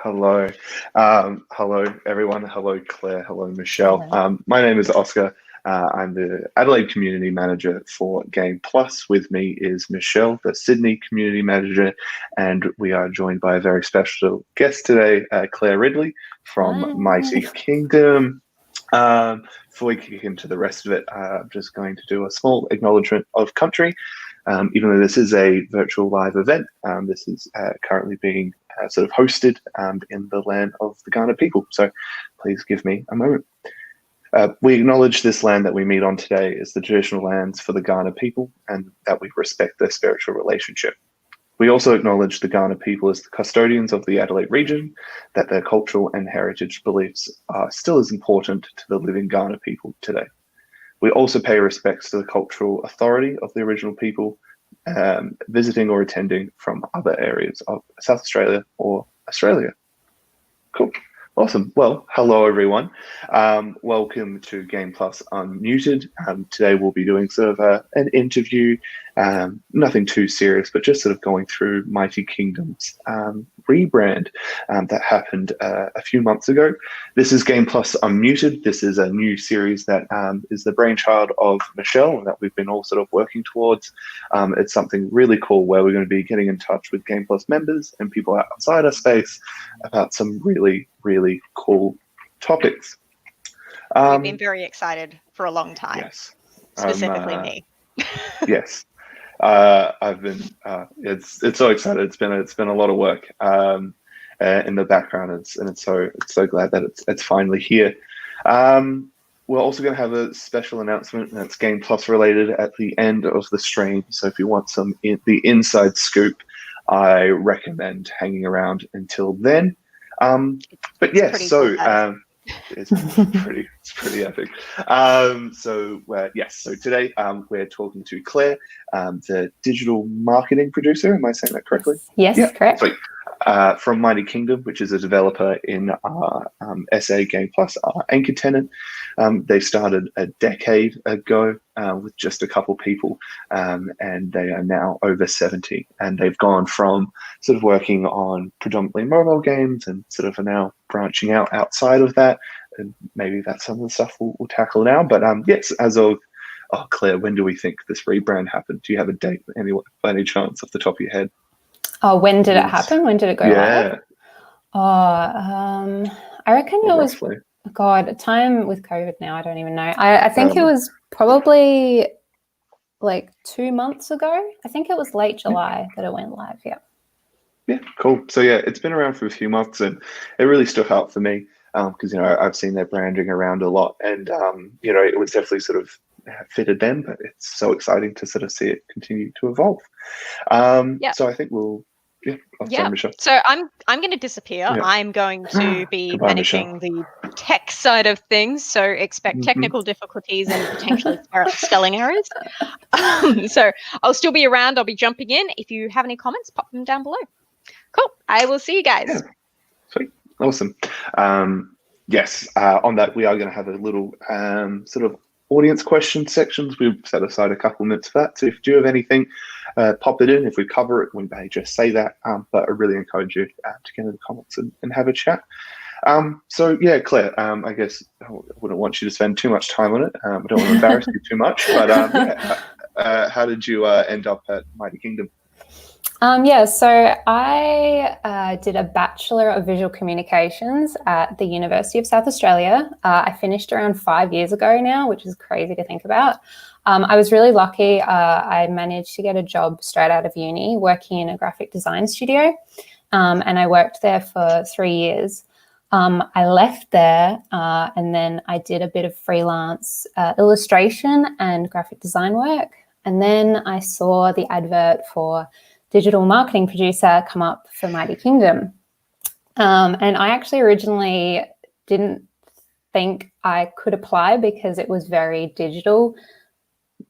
Hello. Hello, everyone. Hello, Claire. Hello, Michelle. Hello. My name is Oscar. I'm the Adelaide Community Manager for Game Plus. With me is Michelle, the Sydney Community Manager, and we are joined by a very special guest today, Claire Ridley from Hi. Mighty Kingdom. Before we kick into the rest of it, I'm just going to do a small acknowledgement of country. Even though this is a virtual live event, this is currently being sort of hosted in the land of the Kaurna people. So please give me a moment. We acknowledge this land that we meet on today is the traditional lands for the Kaurna people and that we respect their spiritual relationship. We also acknowledge the Kaurna people as the custodians of the Adelaide region, that their cultural and heritage beliefs are still as important to the living Kaurna people today. We also pay respects to the cultural authority of the original people visiting or attending from other areas of South Australia or Australia. Cool. Awesome. Well, hello, everyone. Welcome to Game Plus Unmuted. Today we'll be doing sort of an interview, nothing too serious, but just sort of going through Mighty Kingdom's rebrand that happened a few months ago. This is Game Plus Unmuted. This is a new series that is the brainchild of Michelle and that we've been all sort of working towards. It's something really cool where we're going to be getting in touch with Game Plus members and people outside our space about some really cool topics. We've been very excited for a long time. Yes. Specifically me. Yes. I've been it's so excited. It's been a lot of work in the background, and it's so glad that it's finally here. We're also going to have a special announcement that's Game Plus related at the end of the stream. So if you want the inside scoop, I recommend hanging around until then. But yes, so it's pretty epic. So today we're talking to Claire, the digital marketing producer. Am I saying that correctly? Yes, yeah, correct. Sweet. From Mighty Kingdom, which is a developer in our SA Game Plus, our anchor tenant. They started a decade ago with just a couple people, and they are now over 70. And they've gone from sort of working on predominantly mobile games and sort of are now branching out outside of that. And maybe that's some of the stuff we'll tackle now. But yes, Claire, when do we think this rebrand happened? Do you have a date by any chance off the top of your head? Oh, when did it happen? When did it go live? I reckon it was, God, time with COVID now, I don't even know. I think it was probably like 2 months ago. I think it was late July that it went live, yeah. Yeah, cool. So yeah, it's been around for a few months and it really stuck out for me because, I've seen their branding around a lot and, it was definitely sort of fitted them, but it's so exciting to sort of see it continue to evolve. So I think we'll so I'm going to disappear. Yeah. I'm going to be Goodbye, managing Michelle. the tech side of things, so expect technical difficulties and potentially spelling errors. So I'll still be around. I'll be jumping in. If you have any comments, pop them down below. Cool. I will see you guys. Yeah. Sweet. Awesome. Yes, on that, we are going to have a little sort of audience question sections. We've set aside a couple of minutes for that. So if you do have anything, pop it in. If we cover it, we may just say that. But I really encourage you to get in the comments and have a chat. So yeah, Claire, I guess I wouldn't want you to spend too much time on it. I don't want to embarrass you too much. But how did you end up at Mighty Kingdom? So I did a Bachelor of Visual Communications at the University of South Australia. I finished around 5 years ago now, which is crazy to think about. I was really lucky. I managed to get a job straight out of uni working in a graphic design studio, and I worked there for 3 years. I left there and then I did a bit of freelance illustration and graphic design work. And then I saw the advert for digital marketing producer come up for Mighty Kingdom. And I actually originally didn't think I could apply because it was very digital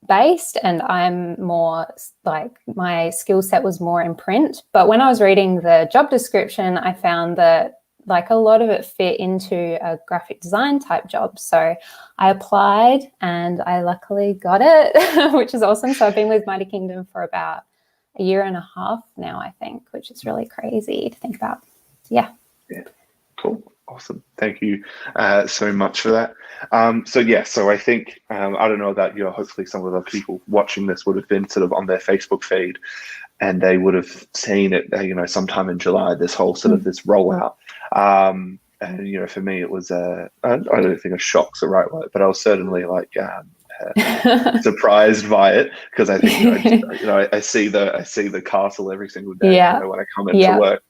based and I'm more like my skill set was more in print. But when I was reading the job description, I found that like a lot of it fit into a graphic design type job. So I applied and I luckily got it, which is awesome. So I've been with Mighty Kingdom for about 1.5 years now, I think, which is really crazy to think about. Yeah. Cool. Awesome. Thank you so much for that. So I think, I don't know about you, hopefully some of the people watching this would have been sort of on their Facebook feed, and they would have seen it, sometime in July, this whole sort of this rollout. And, for me, it was, I don't think a shock's the right word, but I was certainly like, surprised by it, because I think I see the castle every single day when I come into work.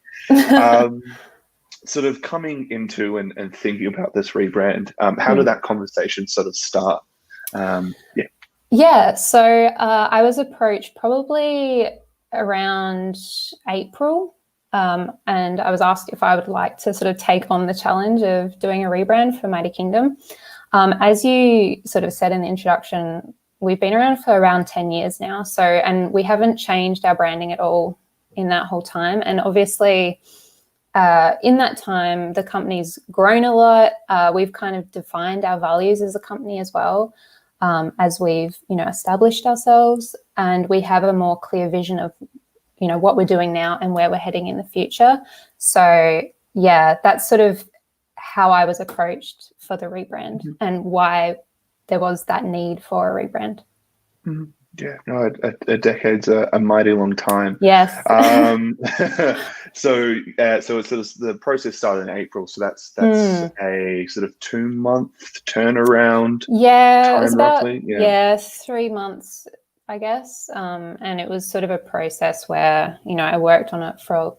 Sort of coming into and thinking about this rebrand, how did that conversation sort of start? So I was approached probably around April, and I was asked if I would like to sort of take on the challenge of doing a rebrand for Mighty Kingdom. As you sort of said in the introduction, we've been around for around 10 years now, and we haven't changed our branding at all in that whole time. And obviously, in that time, the company's grown a lot. We've kind of defined our values as a company as well, as we've, established ourselves, and we have a more clear vision of, what we're doing now and where we're heading in the future. So that's sort of how I was approached for the rebrand and why there was that need for a rebrand. Yeah, no, a decade's a mighty long time. Yes. So it's sort of the process started in April. So that's a sort of 2-month turnaround. Yeah, it was about roughly. 3 months, I guess. And it was sort of a process where I worked on it for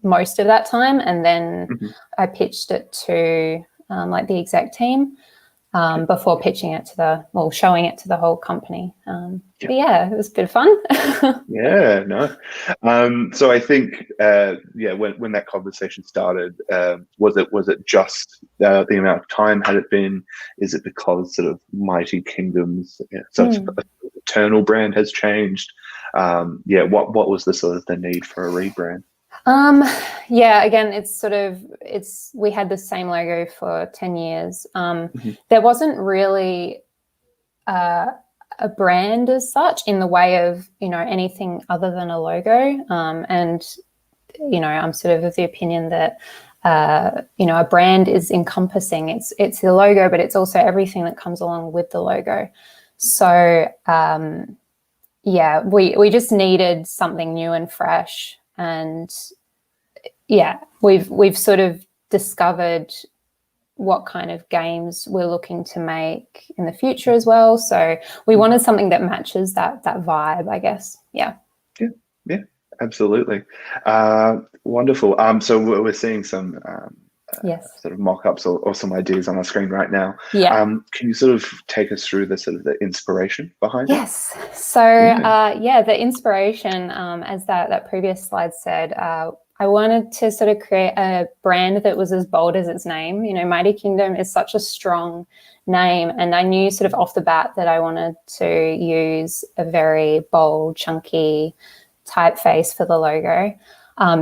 most of that time, and then I pitched it to the exec team. Before pitching it showing it to the whole company. But it was a bit of fun. So I think, when that conversation started, was it just the amount of time had it been? Is it because sort of Mighty Kingdom's eternal brand has changed? What was the sort of the need for a rebrand? Again, we had the same logo for 10 years. There wasn't really a brand as such in the way of, anything other than a logo. And I'm sort of the opinion that, a brand is encompassing. It's the logo, but it's also everything that comes along with the logo. So, we just needed something new and fresh. And we've sort of discovered what kind of games we're looking to make in the future as well. So we wanted something that matches that vibe, I guess. Yeah, absolutely. Wonderful. So we're seeing some sort of mock-ups or some ideas on our screen right now. Can you sort of take us through the sort of the inspiration behind it? Yes. So the inspiration, as that previous slide said, I wanted to sort of create a brand that was as bold as its name. Mighty Kingdom is such a strong name, and I knew sort of off the bat that I wanted to use a very bold, chunky typeface for the logo.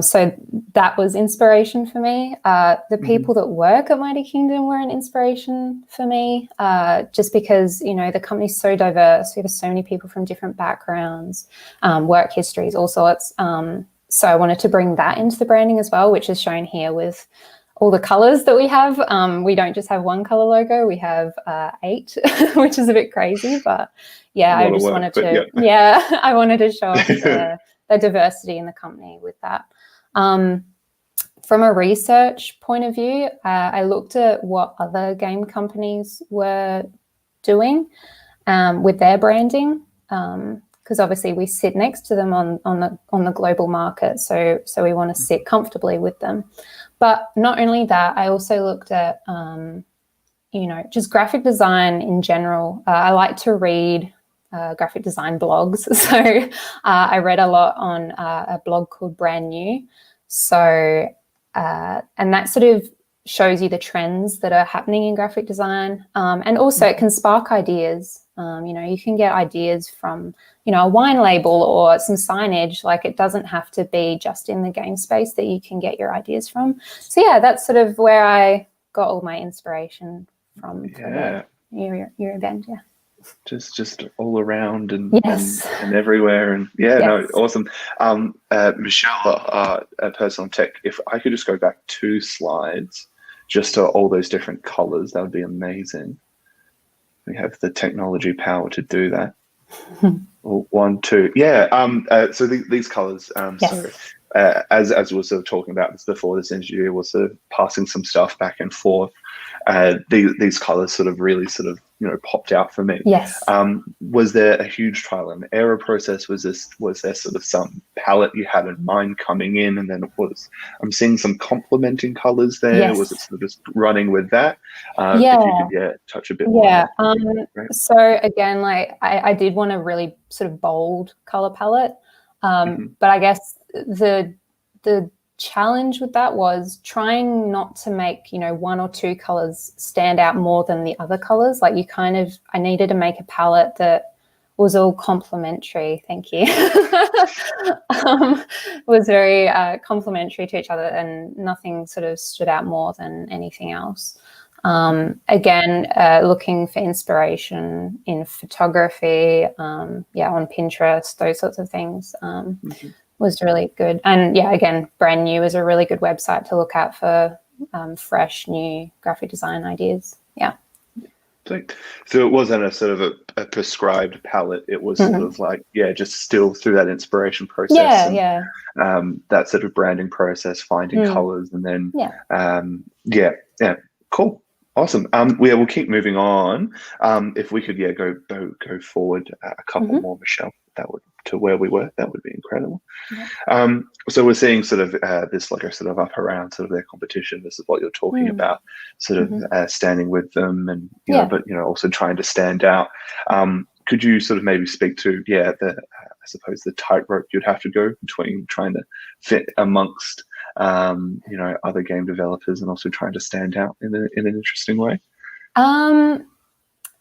So that was inspiration for me. The people that work at Mighty Kingdom were an inspiration for me, just because, the company's so diverse. We have so many people from different backgrounds, work histories, all sorts. So I wanted to bring that into the branding as well, which is shown here with all the colors that we have. We don't just have one color logo, we have 8, which is a bit crazy, but I wanted to show off the diversity in the company with that. From a research point of view, I looked at what other game companies were doing with their branding, because obviously we sit next to them on the global market, so we want to sit comfortably with them. But not only that, I also looked at just graphic design in general. I like to read graphic design blogs, so I read a lot on a blog called Brand New. So and that sort of shows you the trends that are happening in graphic design, and also it can spark ideas. You can get ideas from a wine label or some signage. Like, it doesn't have to be just in the game space that you can get your ideas from. So that's sort of where I got all my inspiration from for your event. just all around Yes. and everywhere, and yeah, no, Yes. awesome. Michelle, a person on tech, if I could just go back 2 slides just to all those different colors, that would be amazing. We have the technology power to do that. 1, 2, yeah. So these colors, Yes. so as we were sort of talking about this before this interview, we're sort of passing some stuff back and forth. These colors sort of really sort of popped out for me. Yes. Was there a huge trial and error process? Was there sort of some palette you had in mind coming in, and then I'm seeing some complementing colors there? Yes. Was it sort of just running with that? Yeah. If you could touch a bit more. Yeah. On that. Right. So again, like I did want a really sort of bold color palette, but I guess the challenge with that was trying not to make 1 or 2 colors stand out more than the other colors. Like I needed to make a palette that was all complementary. Thank you. Was very complementary to each other, and nothing sort of stood out more than anything else. Again, looking for inspiration in photography, on Pinterest, those sorts of things was really good. And yeah, again, Brand New is a really good website to look at for fresh, new graphic design ideas. Yeah. So it wasn't a sort of a prescribed palette. It was sort of like, just still through that inspiration process. That sort of branding process, finding colors, and then cool. Awesome. We'll keep moving on. If we could, go forward a couple more, Michelle, to where we were, that would be incredible. So we're seeing sort of this, like, a sort of up around sort of their competition. This is what you're talking about, sort of standing with them, and but also trying to stand out. Could you sort of maybe speak to I suppose the tightrope you'd have to go between trying to fit amongst other game developers and also trying to stand out in an interesting way?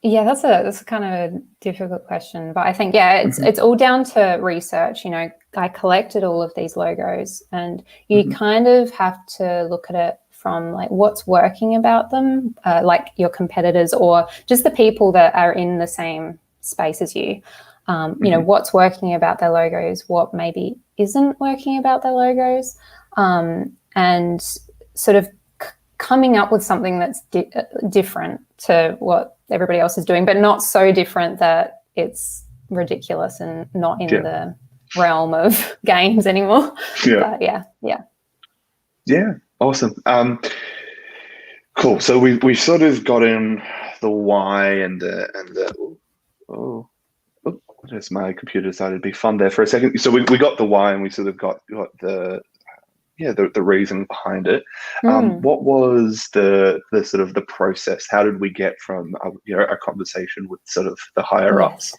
Yeah, that's a kind of a difficult question, but I think it's all down to research. I collected all of these logos, and you kind of have to look at it from like what's working about them, like your competitors or just the people that are in the same space as you. What's working about their logos, what maybe isn't working about their logos, and sort of coming up with something that's different to what everybody else is doing, but not so different that it's ridiculous and not in the realm of games anymore. Yeah, awesome. Cool. So we've sort of gotten the why and the just my computer decided to be fun there for a second. So we got the why, and we sort of got the reason behind it. What was the sort of the process? How did we get from a conversation with sort of the higher ups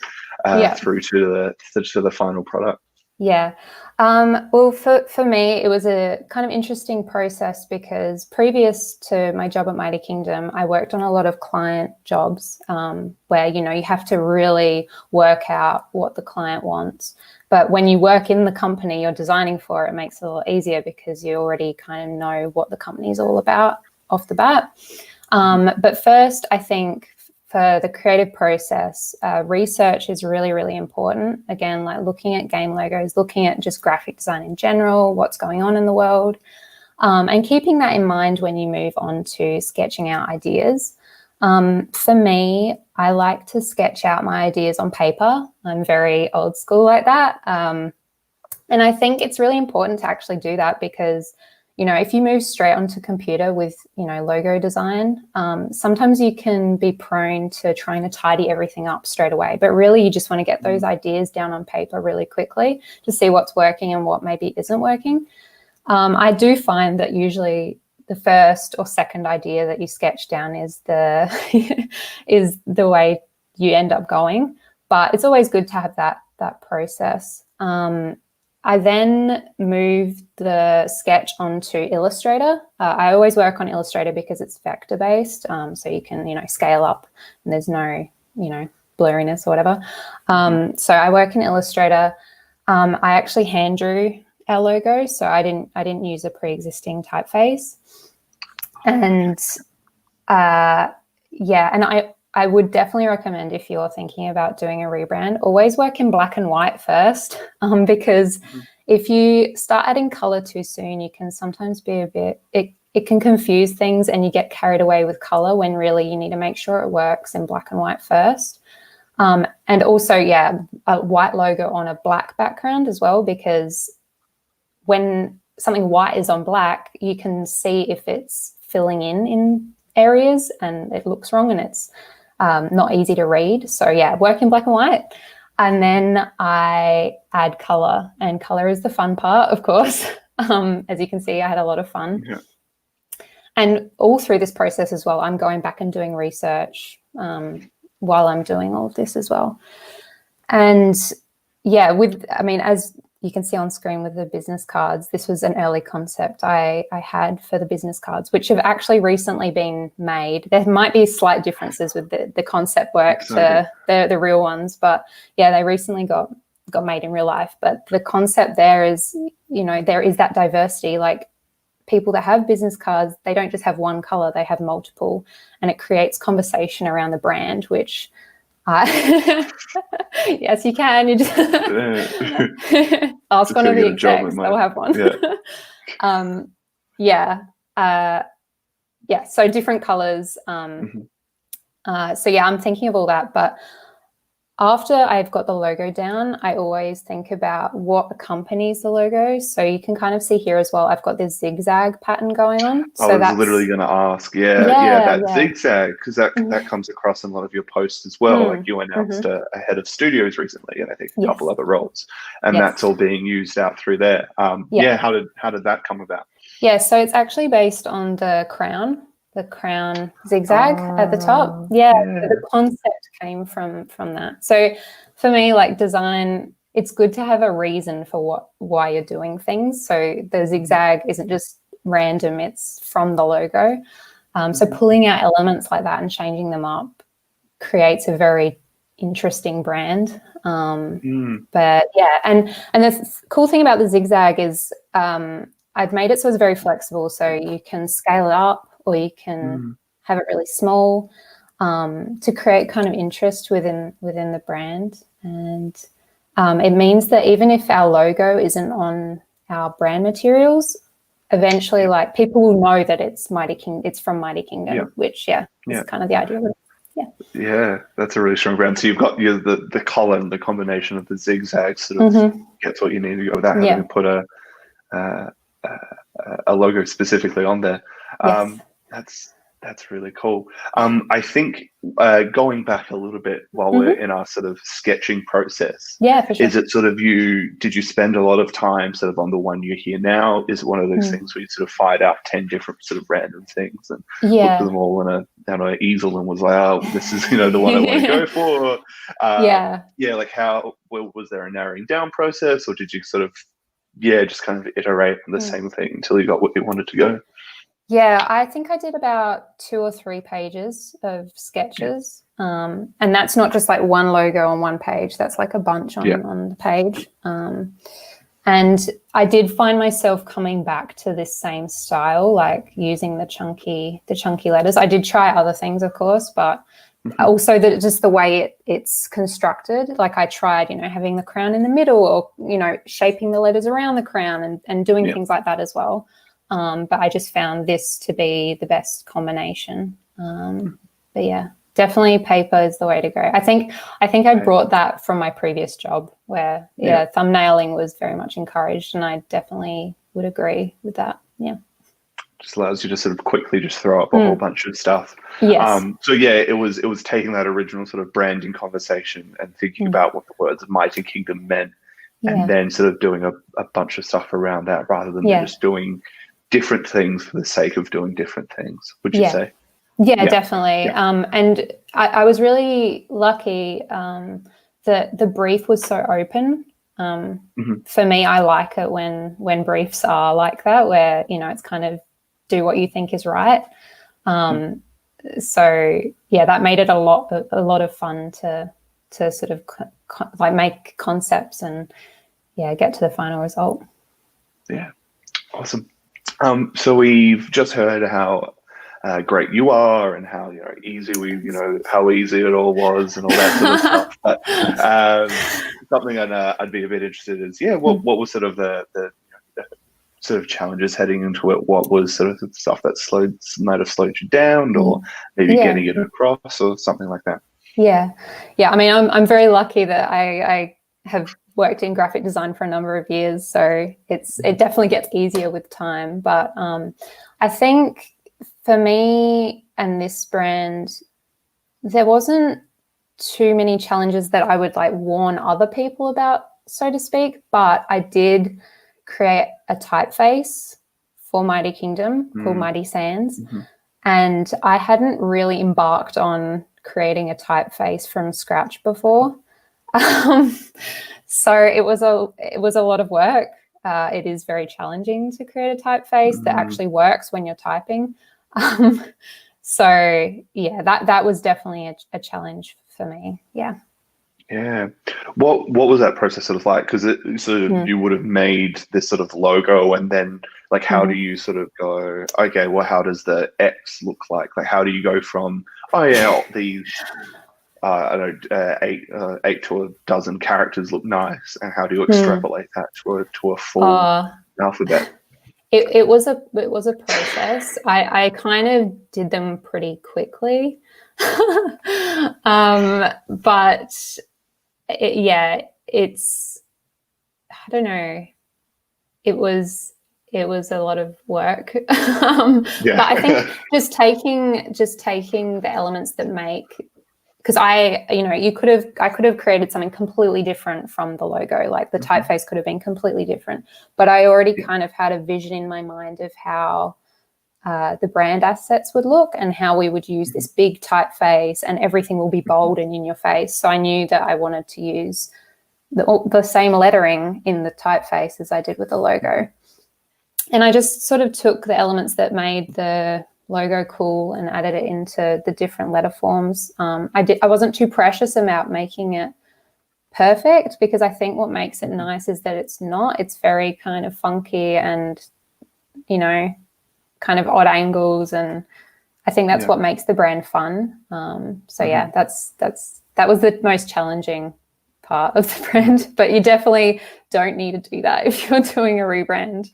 through to the final product? Yeah. Well, for me, it was a kind of interesting process because previous to my job at Mighty Kingdom, I worked on a lot of client jobs where, you have to really work out what the client wants. But when you work in the company you're designing for, it makes it a lot easier because you already kind of know what the company is all about off the bat. But first, I think for the creative process, research is really, really important. Again, like looking at game logos, looking at just graphic design in general, what's going on in the world, and keeping that in mind when you move on to sketching out ideas. For me, I like to sketch out my ideas on paper. I'm very old school like that. And I think it's really important to actually do that because if you move straight onto computer with, logo design, sometimes you can be prone to trying to tidy everything up straight away. But really, you just want to get those ideas down on paper really quickly to see what's working and what maybe isn't working. I do find that usually the first or second idea that you sketch down is the way you end up going. But it's always good to have that process. I then moved the sketch onto Illustrator. I always work on Illustrator because it's vector-based, so you can, scale up and there's no, blurriness or whatever. So I work in Illustrator. I actually hand drew our logo, so I didn't use a pre-existing typeface. And and I would definitely recommend, if you're thinking about doing a rebrand, always work in black and white first, because if you start adding color too soon, you can sometimes be it can confuse things and you get carried away with color when really you need to make sure it works in black and white first. And also, a white logo on a black background as well, because when something white is on black, you can see if it's filling in areas and it looks wrong and it's not easy to read. So work in black and white. And then I add color, and color is the fun part, of course. As you can see, I had a lot of fun. Yeah. And all through this process as well, I'm going back and doing research while I'm doing all of this as well. And as you can see on screen with the business cards, this was an early concept I had for the business cards, which have actually recently been made. There might be slight differences with the concept work to the real ones, but they recently got made in real life. But the concept there is, there is that diversity. Like, people that have business cards, they don't just have one color, they have multiple, and it creates conversation around the brand, which yes, you can. You just ask one of the execs, they'll have one. So different colors. I'm thinking of all that, but after I've got the logo down, I always think about what accompanies the logo. So you can kind of see here as well, I've got this zigzag pattern going on. I was literally going to ask, zigzag, because that comes across in a lot of your posts as well. Like, you announced a head of studios recently, and I think a couple other roles, and that's all being used out through there. How did that come about? Yeah, so it's actually based on the crown zigzag at the top. The concept came from that. So for me, like, design, it's good to have a reason for why you're doing things. So the zigzag isn't just random, it's from the logo. So pulling out elements like that and changing them up creates a very interesting brand. But and the cool thing about the zigzag is I've made it so it's very flexible, so you can scale it up or you can have it really small, to create kind of interest within the brand. And it means that even if our logo isn't on our brand materials, eventually, like, people will know that it's from Mighty Kingdom, which is kind of the idea of it. Yeah, that's a really strong brand. So you've got the column, the combination of the zigzag sort of gets what you need to go without having to put a logo specifically on there. That's really cool. I think going back a little bit while we're in our sort of sketching process, for sure. Is it sort of did you spend a lot of time sort of on the one you're here now? Is it one of those things where you sort of fired out 10 different sort of random things and looked at them all on an easel and was like, oh, this is, the one I want to go for? Like, how was there a narrowing down process, or did you sort of, just kind of iterate on the same thing until you got what you wanted to go? Yeah, I think I did about 2 or 3 pages of sketches. And that's not just like one logo on one page. That's like a bunch on the page. And I did find myself coming back to this same style, like using the chunky letters. I did try other things, of course, but also just the way it's constructed. Like, I tried, having the crown in the middle, or, shaping the letters around the crown and doing things like that as well. But I just found this to be the best combination. But definitely paper is the way to go. I think I brought that from my previous job where thumbnailing was very much encouraged, and I definitely would agree with that. Yeah. Just allows you to sort of quickly just throw up a whole bunch of stuff. Yes. It was taking that original sort of branding conversation and thinking about what the words of Mighty Kingdom meant, and then sort of doing a bunch of stuff around that, rather than just doing different things for the sake of doing different things, would you say? Yeah, definitely. And I was really lucky that the brief was so open. For me, I like it when briefs are like that, where, it's kind of do what you think is right. So that made it a lot of fun to sort of like make concepts and get to the final result. Yeah, awesome. So we've just heard how great you are and how easy how easy it all was and all that sort of stuff. But something I'd be a bit interested in is what was sort of the sort of challenges heading into it? What was sort of the stuff that might have slowed you down, or maybe getting it across, or something like that? Yeah. I mean, I'm very lucky that I have worked in graphic design for a number of years, so it definitely gets easier with time. But I think for me and this brand, there wasn't too many challenges that I would like warn other people about, so to speak. But I did create a typeface for Mighty Kingdom called Mighty Sands, and I hadn't really embarked on creating a typeface from scratch before. So it was a lot of work. It is very challenging to create a typeface that actually works when you're typing. So yeah, that was definitely a challenge for me. Yeah. What was that process sort of like? Because you would have made this sort of logo, and then like how do you sort of go, okay, well, how does the X look like? Like how do you go from these I don't know, 8 to a dozen characters look nice, and how do you extrapolate that to a full alphabet? It was a process. I kind of did them pretty quickly, but it's I don't know. It was a lot of work, but I think just taking the elements that make. Because I could have created something completely different from the logo. Like the typeface could have been completely different, but I already kind of had a vision in my mind of how the brand assets would look and how we would use this big typeface, and everything will be bold and in your face. So I knew that I wanted to use the same lettering in the typeface as I did with the logo. And I just sort of took the elements that made the logo cool and added it into the different letter forms. I wasn't too precious about making it perfect, because I think what makes it nice is that it's very kind of funky and kind of odd angles, and I think that's what makes the brand fun. That was the most challenging part of the brand, but you definitely don't need to do that if you're doing a rebrand.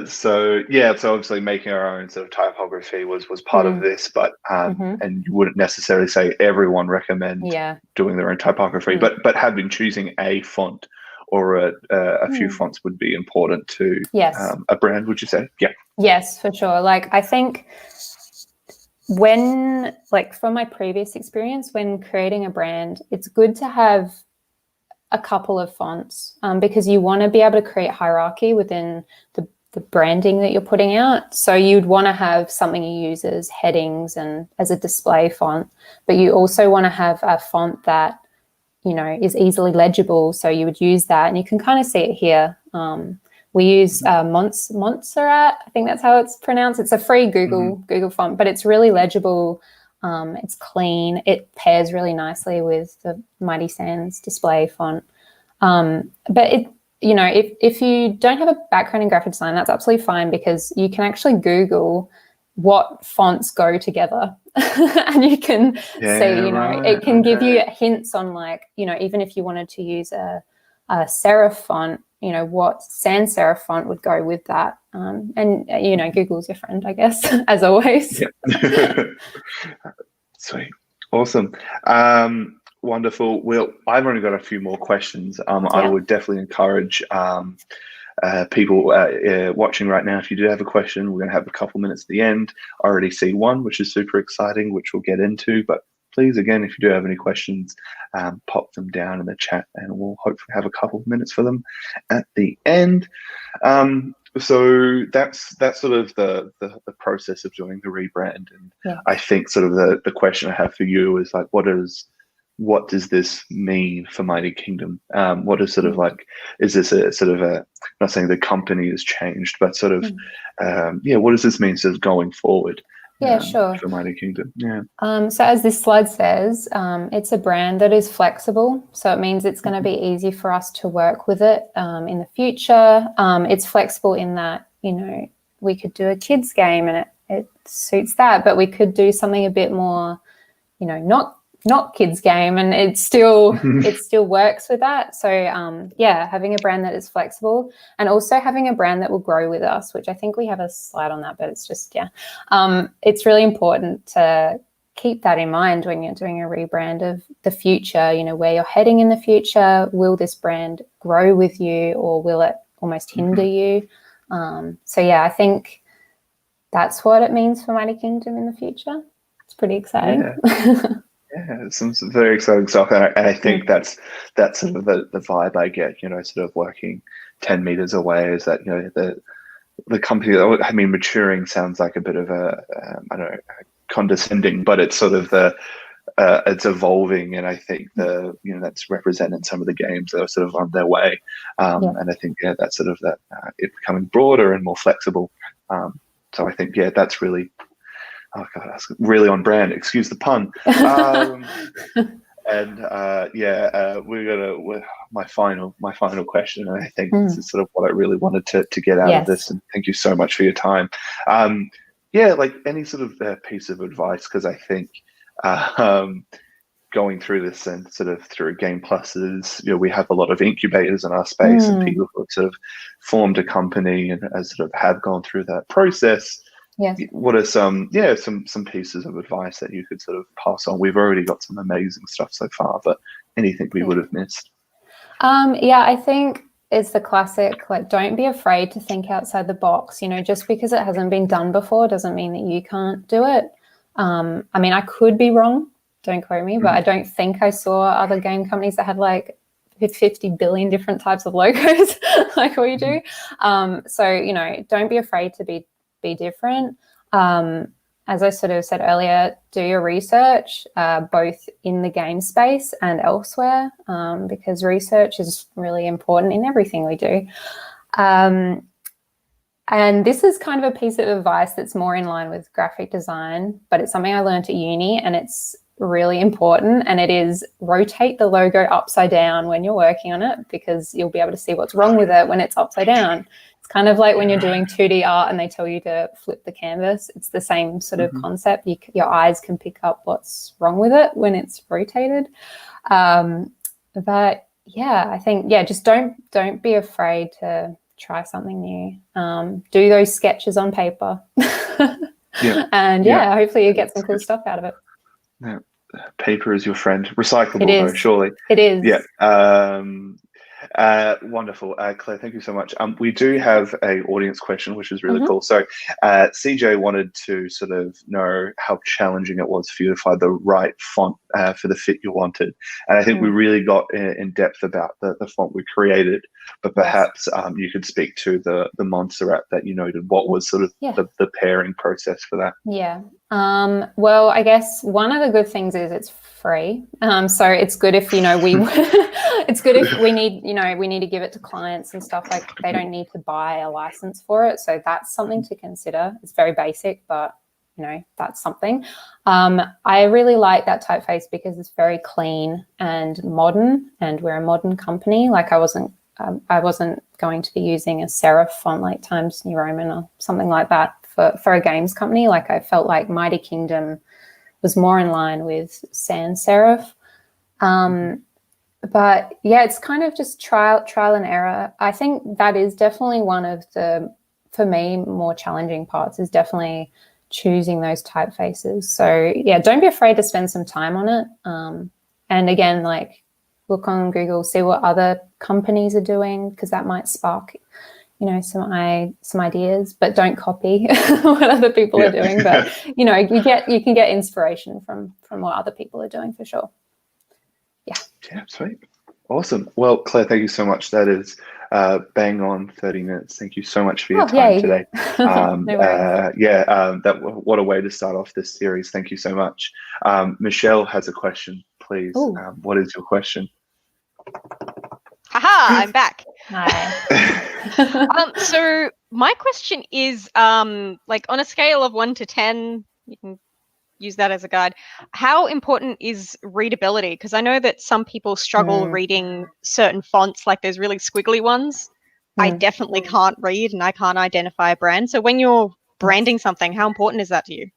So obviously making our own sort of typography was part of this, but and you wouldn't necessarily say everyone recommend doing their own typography, but having choosing a font or a few fonts would be important to a brand, would you say? Yes, for sure. Like I think from my previous experience, when creating a brand, it's good to have a couple of fonts because you want to be able to create hierarchy within the branding that you're putting out. So you'd want to have something you use as headings and as a display font, but you also want to have a font that is easily legible. So you would use that, and you can kind of see it here. We use Montserrat. I think that's how it's pronounced. It's a free Google font, but it's really legible. It's clean. It pairs really nicely with the Mighty Sands display font. But if you don't have a background in graphic design, that's absolutely fine, because you can actually Google what fonts go together and you can see, it can give you hints on even if you wanted to use a serif font, what sans serif font would go with that. Google's your friend, I guess, as always. Sweet. Awesome. Wonderful. Well, I've only got a few more questions. I would definitely encourage people watching right now, if you do have a question, we're going to have a couple minutes at the end. I already see one, which is super exciting, which we'll get into. But please, again, if you do have any questions, pop them down in the chat, and we'll hopefully have a couple of minutes for them at the end. So that's sort of the process of doing the rebrand. And I think sort of the question I have for you is like, what does this mean for Mighty Kingdom? What is sort of like, is this a sort of I'm not saying the company has changed, but sort of, what does this mean sort of going forward? Sure. For Mighty Kingdom. So as this slide says, it's a brand that is flexible. So it means it's going to be easy for us to work with it in the future. It's flexible in that, we could do a kids game and it suits that, but we could do something a bit more, not kids game, and it still works with that. So having a brand that is flexible, and also having a brand that will grow with us, which I think we have a slide on that, but it's just it's really important to keep that in mind when you're doing a rebrand of the future, where you're heading in the future. Will this brand grow with you, or will it almost hinder you? I think that's what it means for Mighty Kingdom in the future. It's pretty exciting. Yeah, some very exciting stuff, and I think that's sort of the vibe I get. Sort of working 10 meters away is that the company. I mean, maturing sounds like a bit of a I don't know, condescending, but it's sort of it's evolving, and I think that's represented in some of the games that are sort of on their way, and I think that's sort of that it becoming broader and more flexible. So I think that's really. Oh God, that's really on brand. Excuse the pun. My final question, and I think this is sort of what I really wanted to get out of this. And thank you so much for your time. Like any sort of piece of advice, because I think going through this and sort of through Game Pluses, we have a lot of incubators in our space and people who have sort of formed a company and sort of have gone through that process. Yes. What are some pieces of advice that you could sort of pass on? We've already got some amazing stuff so far, but anything we would have missed? I think it's the classic, like, don't be afraid to think outside the box. Just because it hasn't been done before doesn't mean that you can't do it. I mean, I could be wrong, don't quote me, but I don't think I saw other game companies that had like 50 billion different types of logos like we do. Don't be afraid to be different. As I sort of said earlier, do your research, both in the game space and elsewhere, because research is really important in everything we do. And this is kind of a piece of advice that's more in line with graphic design, but it's something I learned at uni, and it's really important, and it is rotate the logo upside down when you're working on it, because you'll be able to see what's wrong with it when it's upside down. It's kind of like when you're doing 2D art and they tell you to flip the canvas. It's the same sort of concept. Your eyes can pick up what's wrong with it when it's rotated. But I think just don't be afraid to try something new. Do those sketches on paper. And hopefully you get some cool stuff out of it. Yeah. Paper is your friend. Recyclable, though, surely. It is. Yeah. Wonderful. Claire, thank you so much. We do have a audience question, which is really cool. So CJ wanted to sort of know how challenging it was for you to find the right font for the fit you wanted. And I think we really got in depth about the font we created, but perhaps you could speak to the Montserrat that you noted. What was sort of the pairing process for that? Yeah. Well, I guess one of the good things is it's free. So it's good if, it's good if we need to give it to clients and stuff, like they don't need to buy a license for it. So that's something to consider. It's very basic, but that's something. I really like that typeface because it's very clean and modern, and we're a modern company. Like I wasn't going to be using a serif font like Times New Roman or something like that for a games company. Like I felt like Mighty Kingdom was more in line with sans serif. But it's kind of just trial and error. I think that is definitely one of the, for me, more challenging parts, is definitely choosing those typefaces. So don't be afraid to spend some time on it. And again, like, look on Google, see what other companies are doing, because that might spark some ideas, but don't copy what other people are doing. But you can get inspiration from what other people are doing, for sure. Yeah, sweet. Awesome. Well, Claire, thank you so much. That is bang on 30 minutes. Thank you so much for your time today. No worries. What a way to start off this series. Thank you so much. Michelle has a question, please. What is your question? Haha, I'm back. Hi. So my question is, like, on a scale of 1 to 10, you can use that as a guide, how important is readability? Because I know that some people struggle reading certain fonts, like those really squiggly ones. I definitely can't read and I can't identify a brand. So when you're branding something, how important is that to you?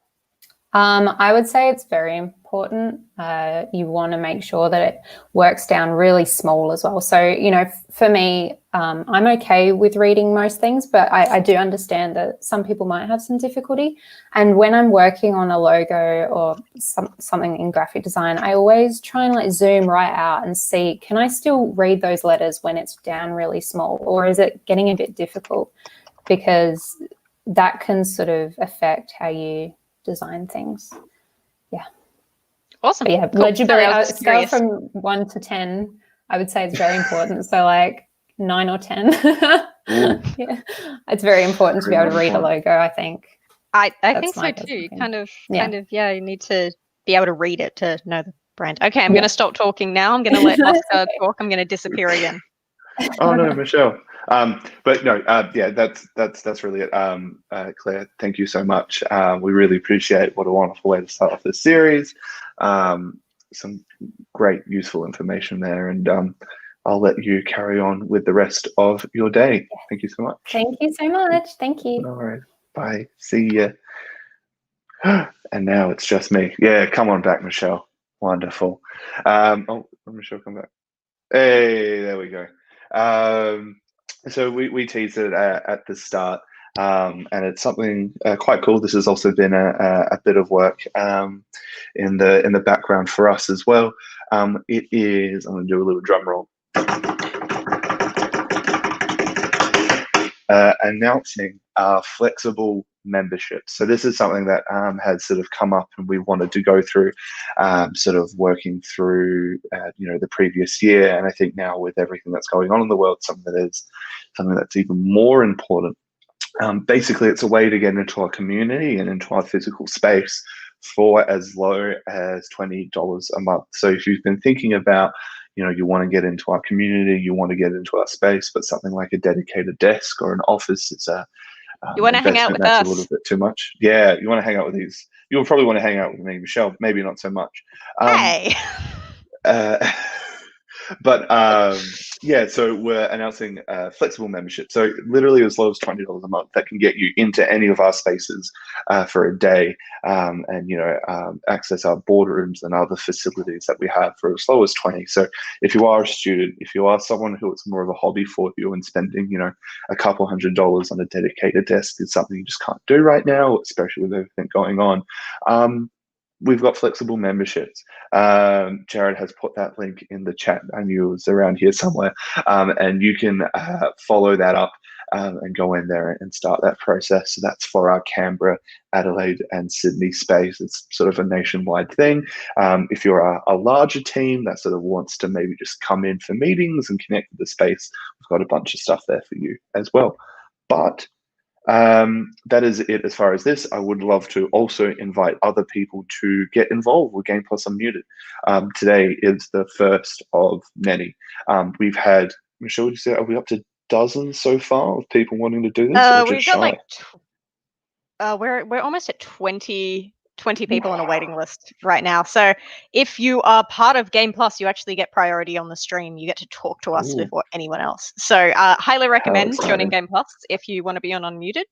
I would say it's very important. You want to make sure that it works down really small as well. So, you know, for me, I'm okay with reading most things, but I do understand that some people might have some difficulty. And when I'm working on a logo or something in graphic design, I always try and like zoom right out and see, can I still read those letters when it's down really small, or is it getting a bit difficult? Because that can sort of affect how you design things. Yeah. Awesome. But yeah, cool. legibility, scale from 1 to 10, I would say it's very important. So like 9 or 10. Yeah, it's very important to be able to read a logo, I think. I think so too. Kind of, yeah, you need to be able to read it to know the brand. Okay, I'm going to stop talking now. I'm going to let Oscar talk. I'm going to disappear again. Oh no, Michelle. But no, yeah, that's really it. Claire, thank you so much. We really appreciate. What a wonderful way to start off this series. Some great, useful information there, and I'll let you carry on with the rest of your day. Thank you so much. Thank you so much. Thank you. All right, bye. See ya. And now it's just me. Yeah, come on back, Michelle. Wonderful. Oh, Michelle, come back. Hey, there we go. So we teased it at the start, and it's something quite cool. This has also been a bit of work in the background for us as well. It is. I'm going to do a little drum roll. Announcing our flexible membership. So this is something that has sort of come up, and we wanted to go through, sort of working through, the previous year. And I think now with everything that's going on in the world, something that's even more important. Basically, it's a way to get into our community and into our physical space for as low as $20 a month. So if you've been thinking about, you want to get into our community, you want to get into our space, but something like a dedicated desk or an office is you want to hang out with that's us. a little bit too much. Yeah, you want to hang out with these. You'll probably want to hang out with me, Michelle. Maybe not so much. Hey. But yeah, so we're announcing flexible membership. So literally as low as $20 a month, that can get you into any of our spaces for a day, and access our boardrooms and other facilities that we have for as low as 20. So if you are a student, if you are someone who it's more of a hobby for you, and spending a couple $100s on a dedicated desk is something you just can't do right now, especially with everything going on. We've got flexible memberships. Jared has put that link in the chat. I knew it was around here somewhere. And you can follow that up and go in there and start that process. So that's for our Canberra, Adelaide, and Sydney space. It's sort of a nationwide thing. If you're a larger team that sort of wants to maybe just come in for meetings and connect with the space, we've got a bunch of stuff there for you as well. But that is it as far as this. I would love to also invite other people to get involved with Game Plus Unmuted. Today is the first of many. We've had, Michelle, would you say, are we up to dozens so far of people wanting to do this? We've got like, we're almost at 20 people on a waiting list right now. So if you are part of Game Plus, you actually get priority on the stream. You get to talk to us before anyone else. So highly recommend joining Game Plus if you want to be on Unmuted.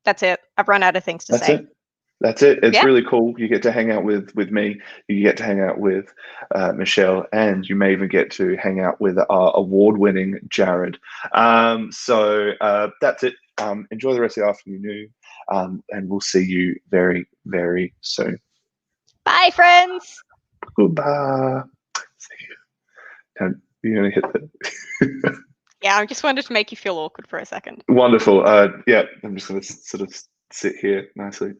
That's it. I've run out of things to say. That's it. It's really cool. You get to hang out with me. You get to hang out with Michelle, and you may even get to hang out with our award-winning Jared. So that's it. Enjoy the rest of the afternoon, and we'll see you very, very soon. Bye, friends. Goodbye. See you. You're going to hit the... Yeah, I just wanted to make you feel awkward for a second. Wonderful. Yeah, I'm just going to sort of sit here nicely.